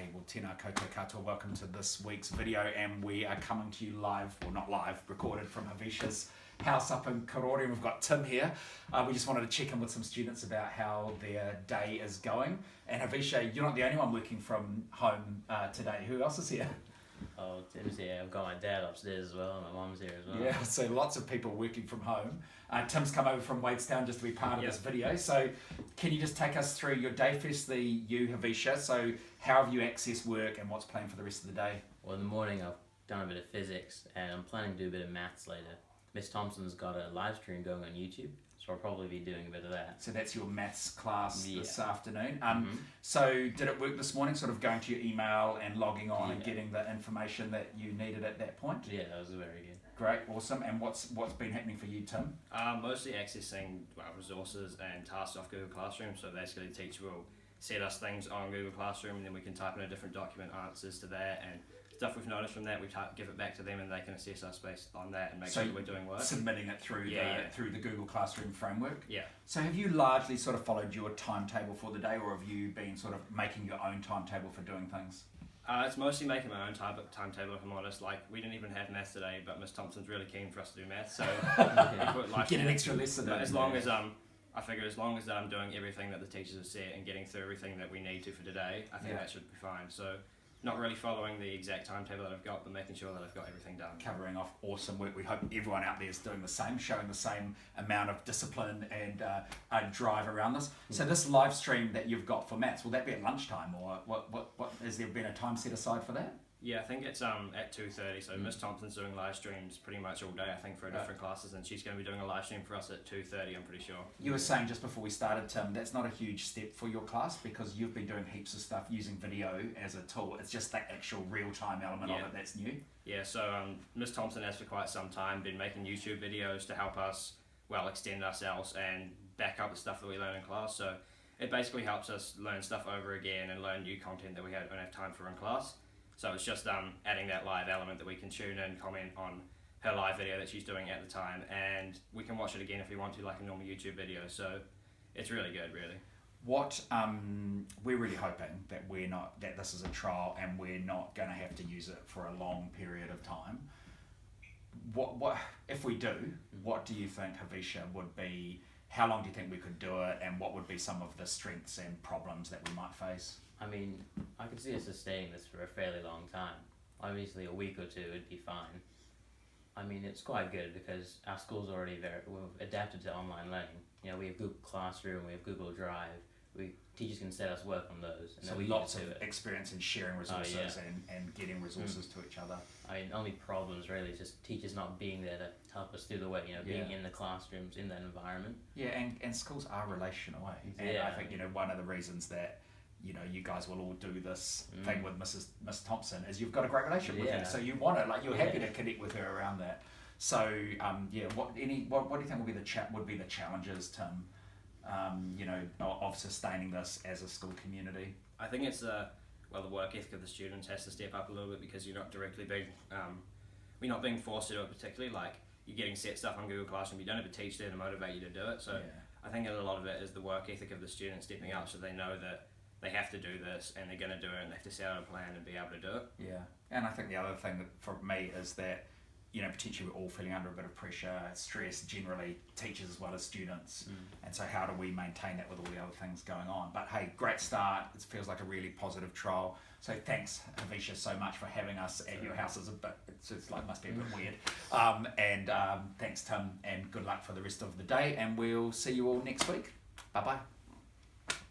Hey, well, tēnā koutou katoa, welcome to this week's video, and we are coming to you live, well not live, recorded from Avisha's house up in Karori, and we've got Tim here. We just wanted to check in with some students about how their day is going. And Avisha, you're not the only one working from home today. Who else is here? Oh, Tim's here. I've got my dad upstairs as well, and my mum's here as well. Yeah, so lots of people working from home. Tim's come over from Wadestown just to be part of this video. So can you just take us through your day, firstly, you, Avisha, so how have you accessed work and what's planned for the rest of the day? Well, in the morning I've done a bit of physics, and I'm planning to do a bit of maths later. Miss Thompson's got a live stream going on YouTube, so I'll probably be doing a bit of that. So that's your maths class this afternoon. Mm-hmm. So did it work this morning, sort of going to your email and logging on and getting the information that you needed at that point? Yeah, that was very good. Great, awesome. And what's been happening for you, Tim? Mostly accessing resources and tasks off Google Classroom. So basically the teacher will set us things on Google Classroom, and then we can type in a different document answers to that, and stuff we've noticed from that we give it back to them, and they can assess us based on that and make sure that we're doing work. Submitting it through through the Google Classroom framework. Yeah. So have you largely sort of followed your timetable for the day, or have you been sort of making your own timetable for doing things? It's mostly making my own timetable, if I'm honest. Like, we didn't even have maths today, but Miss Thompson's really keen for us to do maths, so get an extra lesson. But as long as I figure as long as I'm doing everything that the teachers have said and getting through everything that we need to for today, I think that should be fine. So not really following the exact timetable that I've got, but making sure that I've got everything done. Covering off awesome work. We hope everyone out there is doing the same, showing the same amount of discipline and drive around this. So this live stream that you've got for maths, will that be at lunchtime, or what has there been a time set aside for that? Yeah, I think it's at 2:30. So Miss Thompson's doing live streams pretty much all day, I think, for different classes, and she's going to be doing a live stream for us at 2:30. I'm pretty sure. You were saying just before we started, Tim, that's not a huge step for your class because you've been doing heaps of stuff using video as a tool. It's just that actual real-time element of it that's new. Yeah. So Miss Thompson has for quite some time been making YouTube videos to help us extend ourselves and back up the stuff that we learn in class. So it basically helps us learn stuff over again and learn new content that we don't have time for in class. So it's just adding that live element that we can tune in, comment on her live video that she's doing at the time, and we can watch it again if we want to, like a normal YouTube video. So it's really good, really. What we're really hoping that this is a trial and we're not going to have to use it for a long period of time. What if we do? What do you think, Avisha, would be? How long do you think we could do it, and what would be some of the strengths and problems that we might face? I mean, I could see us sustaining this for a fairly long time. Obviously, a week or two would be fine. I mean, it's quite good because our school's already we've adapted to online learning. You know, we have Google Classroom, we have Google Drive. Teachers can set us work on those. And so then lots of experience in sharing resources and getting resources to each other. I mean, only problems really is just teachers not being there to help us through the way, being in the classrooms, in that environment. Yeah, and schools are relational, And I think, one of the reasons that you guys will all do this thing with Miss Thompson is you've got a great relationship with her, so you want to, you're happy to connect with her around that. So what do you think would be the challenges, Tim? Of sustaining this as a school community? I think it's the work ethic of the students has to step up a little bit because you're not directly being we're not being forced to do it particularly. Like, you're getting set stuff on Google Classroom, you don't have a teacher there to motivate you to do it. So I think a lot of it is the work ethic of the students stepping up, so they know that they have to do this and they're going to do it, and they have to set out a plan and be able to do it. Yeah, and I think the other thing that for me is that potentially we're all feeling under a bit of pressure, stress, generally, teachers as well as students. And so how do we maintain that with all the other things going on? But hey, great start. It feels like a really positive trial. So thanks, Avisha, so much for having us at your house. It's like must be a bit weird. And thanks, Tim, and good luck for the rest of the day. And we'll see you all next week. Bye-bye.